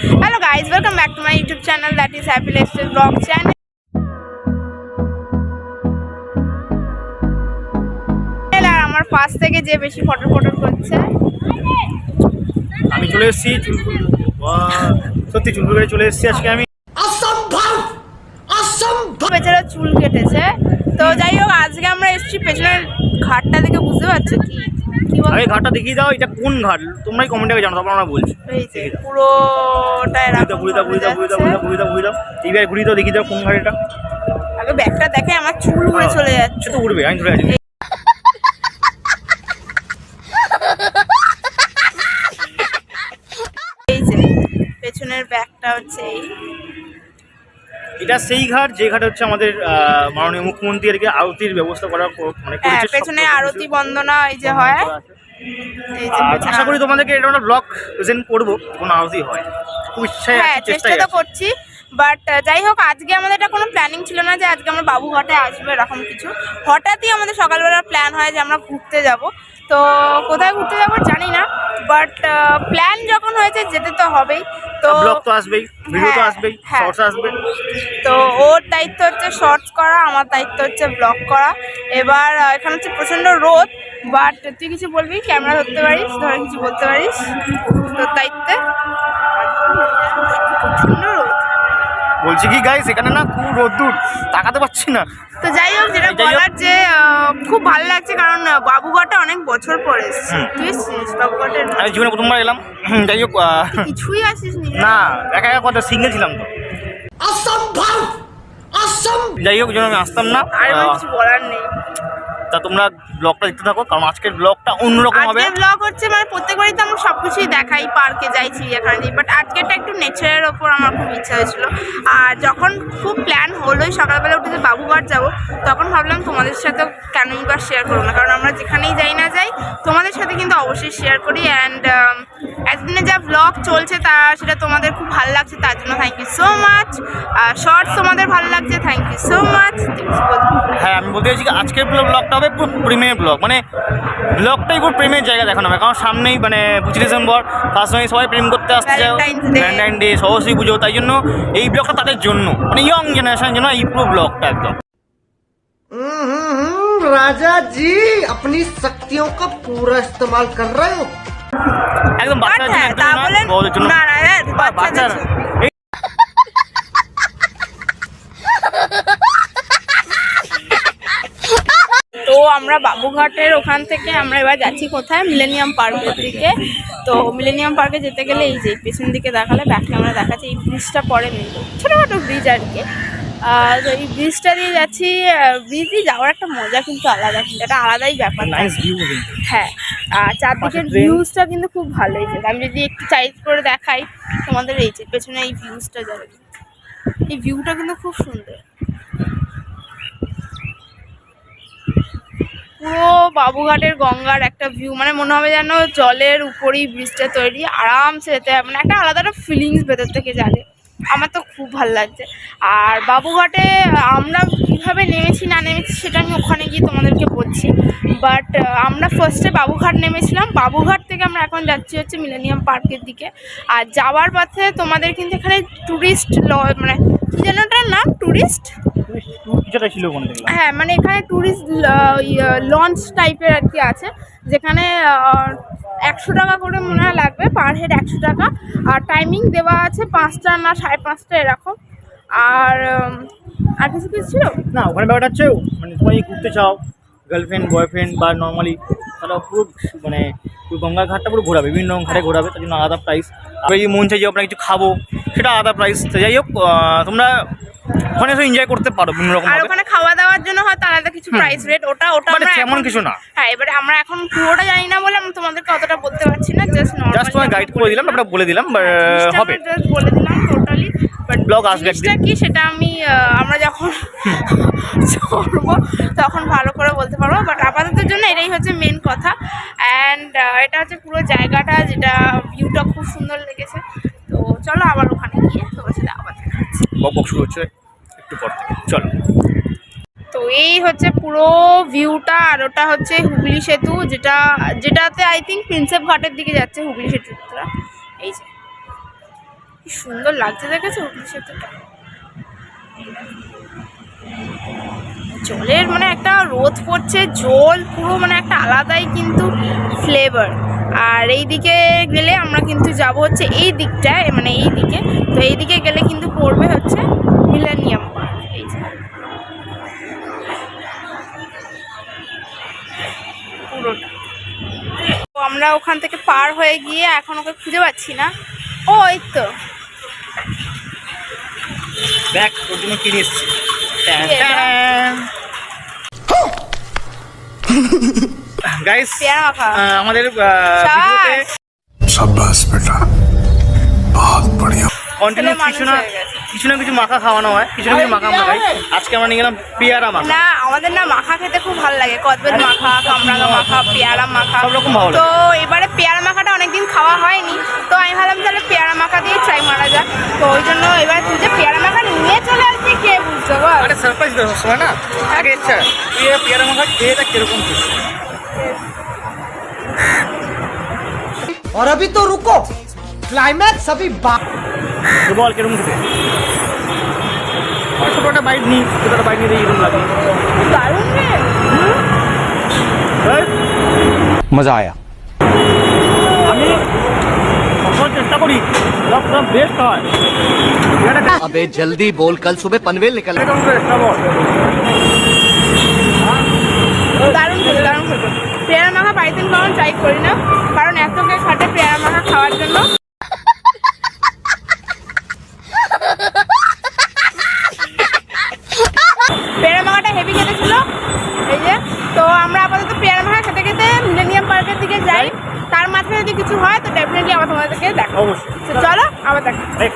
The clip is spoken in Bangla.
Hello guys, welcome back to my YouTube channel, that is Happy Lifestyle Vlog channel. আর আমার পাশ থেকে যে বেশি ফটো করছে আমি চলে এসেছি চুলকুল। সত্যি চুলকুল করে চলে এসেছি আজকে আমি। বেচারা চুল কেটেছে। তো যাই হোক, আজকে আমরা এসেছি পেছনের ঘাটটা দেখে বুঝতে পারছো কি আগে ঘাটটা দেখিয়ে দাও, এটা কোন ঘাট তোমরাই কমেন্টে জানো, তারপর আমরা বলছি। পুরোটা এরকম ঘুরিয়ে দাও এইবার ঘুরিয়ে দাও, দেখিয়ে দাও কোন ঘাট এটা। আগে ব্যাগটা দেখে আমার চুল উড়ে চলে যাচ্ছে। তো উড়বে, আমি ধরে আছি। এই যে পেছনের ব্যাগটা হচ্ছে এটা সেই ঘাট যে ঘাট হচ্ছে আমাদের মাননীয় মুখ্যমন্ত্রী আর কি আরতির ব্যবস্থা করার মানে করেছে। পেছনে আরতি বন্দনা এই যে হয়, এই যে আশা করি তোমাদেরকে এটা আমরা ব্লগ প্রেজেন্ট করবো কোন আরতি হয়, খুব ইচ্ছায় চেষ্টা তো করছি। বাট যাই হোক, আজকে আমাদের এটা কোনো প্ল্যানিং ছিল না যে আজকে আমরা বাবুঘাটে আসবো এরকম কিছু। হঠাৎই আমাদের সকালবেলা প্ল্যান হয় যে আমরা ঘুরতে যাব। তো কোথায় ঘুরতে যাবো জানি না, বাট প্ল্যান যখন হয়েছে যেতে তো হবেই। তো ব্লগ তো আসবেই, ভিডিও তো আসবেই, শর্টস আসবে। তো ওর দায়িত্ব হচ্ছে শর্টস করা, আমার দায়িত্ব হচ্ছে ব্লগ করা। এবার এখানে হচ্ছে প্রচণ্ড রোদ, বাট তুই কিছু বলবি, ক্যামেরা ধরতে পারিস, ধরে কিছু বলতে পারিস তোর দায়িত্বে। প্রচণ্ড রোদ বলছি কি গাইস, এখানে না খুব রোদ্দুর, তাকাতে পারছি না। তো যাই হোক, যেটা বলার যে খুব ভালো লাগছে, কারণ বাবুঘাটে অনেক বছর পরে এসেছি। তুই এসেছিস বাবুঘাটে? আমি জীবনে প্রথমবার এলাম। যাই হোক, কিছুই আসিস নি না, একা কথা সিঙ্গেল ছিলাম তো। যাই হোক, যেন আমি আসতাম না, আর কিছু বলার নেই। তা তোমরা ব্লগটা দেখতে থাকো, কারণ আজকের ব্লগটা অন্যরকম হবে। আজকের ব্লগ হচ্ছে মানে প্রত্যেকবারই তো আমরা সবকিছুই দেখাই, পার্কে যাই, চিড়িয়াখানা যাই, বাট আজকেরটা একটু নেচারের ওপর আমার খুব ইচ্ছা হয়েছিল। আর যখন খুব প্ল্যান হলোই সকালবেলা উঠে যে বাবুঘাট যাবো, তখন ভাবলাম তোমাদের সাথেও কেনই বা শেয়ার করবো না, কারণ আমরা যেখানেই যাই না যাই তোমাদের সাথে কিন্তু অবশ্যই শেয়ার করি। অ্যান্ড একদিনে যা ব্লগ চলছে সেটা তোমাদের খুব ভালো লাগছে, তার জন্য thank you so much. Shorts তোমাদের ভালো লাগছে, থ্যাংক ইউ সো মাচ। হ্যাঁ, আমি বলতে চাইছি আজকের ব্লগটা হবে পুরো প্রেমের ব্লগ, মানে ব্লগটাই পুরো প্রেমের জায়গা দেখানো হবে। কারণ সামনেই মানে 25 ডিসেম্বর, ফার্স্ট সময় সবাই প্রেম করতে আসতে চাও, ভ্যালেন্টাইন ডে, সরস্বতী পুজো, তাই জন্য এই ব্লগটা তাদের জন্য, মানে ইয়ং জেনারেশনের জন্য এই পুরো ব্লগটা একদম। राजा जी अपनी शक्तियों का पूरा इस्तेमाल कर रहे हो একদম বাচ্চাদের জন্য, একদম না বড়দের জন্য। বাচ্চারা তো আমরা বাবুঘাটের ওখান থেকে আমরা এবার যাচ্ছি কোথায়, মিলেনিয়াম পার্কের দিকে। তো মিলেনিয়াম পার্কে যেতে গেলে এই যে পেছন দিকে দেখালে ব্যাক ক্যামেরা দেখাচ্ছে, এই ব্রিজটা পরে নেই, ছোটোখাটো ব্রিজ আর কি। তো এই ব্রিজটা দিয়ে যাচ্ছি। ব্রিজ দিয়ে যাওয়ার একটা মজা কিন্তু আলাদা, কিন্তু একটা আলাদাই ব্যাপার। হ্যাঁ, চারদিকের ভিউজটা কিন্তু খুব ভালো হয়েছে। আমি যদি একটু চাইজ করে দেখাই তোমাদের, এই যে পেছনে এই ভিউজটা যাবে, এই ভিউটা কিন্তু খুব সুন্দর। পুরো বাবুঘাটের গঙ্গার একটা ভিউ, মানে মনে হবে যেন জলের উপরেই ব্রিজটা তৈরি, আরামসে যেতে হবে, মানে একটা আলাদা একটা ফিলিংস ভেতর থেকে জাগে। আমার তো খুব ভালো লাগছে। আর বাবুঘাটে আমরা কীভাবে নেমেছি না নেমেছি সেটা আমি ওখানে গিয়ে তোমাদেরকে বলছি। বাট আমরা ফার্স্টে বাবুঘাট নেমেছিলাম, বাবুঘাট থেকে আমরা এখন যাচ্ছি হচ্ছে মিলেনিয়াম পার্কের দিকে। আর যাওয়ার পথে তোমাদের কিন্তু এখানে ট্যুরিস্ট মানে কী যেন ওটার নাম, ট্যুরিস্ট হ্যাঁ, মানে এখানে ট্যুরিস্ট লঞ্চ টাইপের আর কি আছে, যেখানে 100 টাকা করে মনে হয় লাগবে, পার হেড 100 টাকা। আর টাইমিং দেওয়া আছে 5টা না 5:30 এরকম। আর কিছু ছিল না, ওখানে ব্যাপারটা হচ্ছে মানে তুমি ঘুরতে চাও, গার্লফ্রেন্ড বয়ফ্রেন্ড বা নর্মালি, তারা পুরো মানে গঙ্গা ঘাটটা পুরো ঘোরাবে, বিভিন্ন ঘাটে ঘোরাবে, তার জন্য আলাদা প্রাইস। আবার যদি মন চাই যে আপনারা কিছু খাবো, সেটা আলাদা প্রাইস। তো যাই হোক, তোমরা ওখানে এসে এনজয় করতে পারো বিভিন্ন রকম। আর ওখানে খাওয়া দাওয়ার জন্য হয়তো আলাদা কিছু প্রাইস রেট, ওটা মানে তেমন কিছু না। হ্যাঁ, এবারে আমরা এখন পুরোটা জানি না বলে আমরা তোমাদেরকে অতটা বলতে পারছি না, জাস্ট তোমায় গাইড করে দিলাম, আমরা বলে দিলাম হবে, জাস্ট বলে দিলাম টোটালি। বাট ব্লগ আসবে একদিন কি সেটা আমরা যখন চড়বো তখন ভালো করে বলতে পারবো। বাট আপাতত জন্য এটাই হচ্ছে মেন কথা। অ্যান্ড এটা হচ্ছে পুরো জায়গাটা, যেটা ভিউটা খুব সুন্দর লেগেছে। তো চলো আবার ওখানে গিয়ে তোমার সাথে আবার দেখা হচ্ছে। বক শুরু হচ্ছে একটু পর থেকে, চলো। তো এই হচ্ছে পুরো ভিউটা। আর ওটা হচ্ছে হুগলি সেতু, যেটাতে আই থিঙ্ক প্রিন্সেপ ঘাটের দিকে যাচ্ছে হুগলি সেতুটা। এই যে কি সুন্দর লাগছে দেখেছো উঠলি সেতুটা। জলের মানে একটা রোদ পড়ছে, জল পুরো মানে একটা আলাদাই কিন্তু ফ্লেভার। আর এই দিকে গেলে আমরা কিন্তু যাব হচ্ছে এই দিকটায়, মানে এই দিকে, তো এই দিকে গেলে কিন্তু পড়বে হচ্ছে মিলেনিয়াম পার্ক। এই যে পুরোটা। তো আমরা ওখান থেকে পার হয়ে গিয়ে এখন ওকে খুঁজে পাচ্ছি না। ও এই তো ব্যাগ ওর জন্য কিনে এসেছি। গাইস পেয়ারা মাখা। আমাদের শাবাশ। शाबाश बेटा बहुत बढ़िया কন্টিনিউ মানুষ কিছু না হয়ে গেছে। কিছু না কিছু মাখা খাওয়ানো হয়, কিছু না কিছু মাখা আমরা খাই। আজকে আমরা নিয়ে গেলাম পেয়ারা মাখা। না আমাদের না মাখা খেতে খুব ভালো লাগে, কদবেল মাখা, কামরাঙা মাখা, পেয়ারা মাখা, সব রকম ভালো লাগে। তো এবারে পেয়ারা মাখাটা অনেকদিন খাওয়া হয়নি, তো আমি ভাবলাম তাহলে পেয়ারা মাখা দিয়ে ট্রাই মারা যাক। তো ওই জন্য এবার তুই যে পেয়ারা মাখা নিয়ে চলে আসবি কে বুঝতে পার। আরে সারপ্রাইজ দেবো সবসময় না, আগে ইচ্ছা তুই পেয়ারা মাখা খেয়ে দেখ কিরকম খেয়েছিস। और अभी तो रुको, क्लाइमैक्स अभी তো বল কিরকম খেতে। ছোটো একটা বাইট নিই, ছোটো একটা বাইট নিয়ে দিয়ে এরকম লাগে। দারুণ রে। मजा आया আমি সবসময় চেষ্টা করি সব বেস্ট হয়। अबे जल्दी बोल, कल सुबह पनवेल निकल দারুণ খেতে, দারুণ খেতে। পেয়ারা মাখা বাড়িতে কখনো ট্রাই করি না, কারণ এত কে খাটে পেয়ারা মাখা খাওয়ার জন্য। পেয়ারা মাখাটা হেভি খেতে ছিল। এই যে তো আমরা আপাতত পেয়ারা মাখা খেতে খেতে মিলেনিয়াম পার্কের দিকে যাই, তার মাঝে যদি কিছু হয় তো ডেফিনেটলি আবার তোমাদেরকে দেখাবো। অবশ্যই। তো চলো আবার দেখা। এই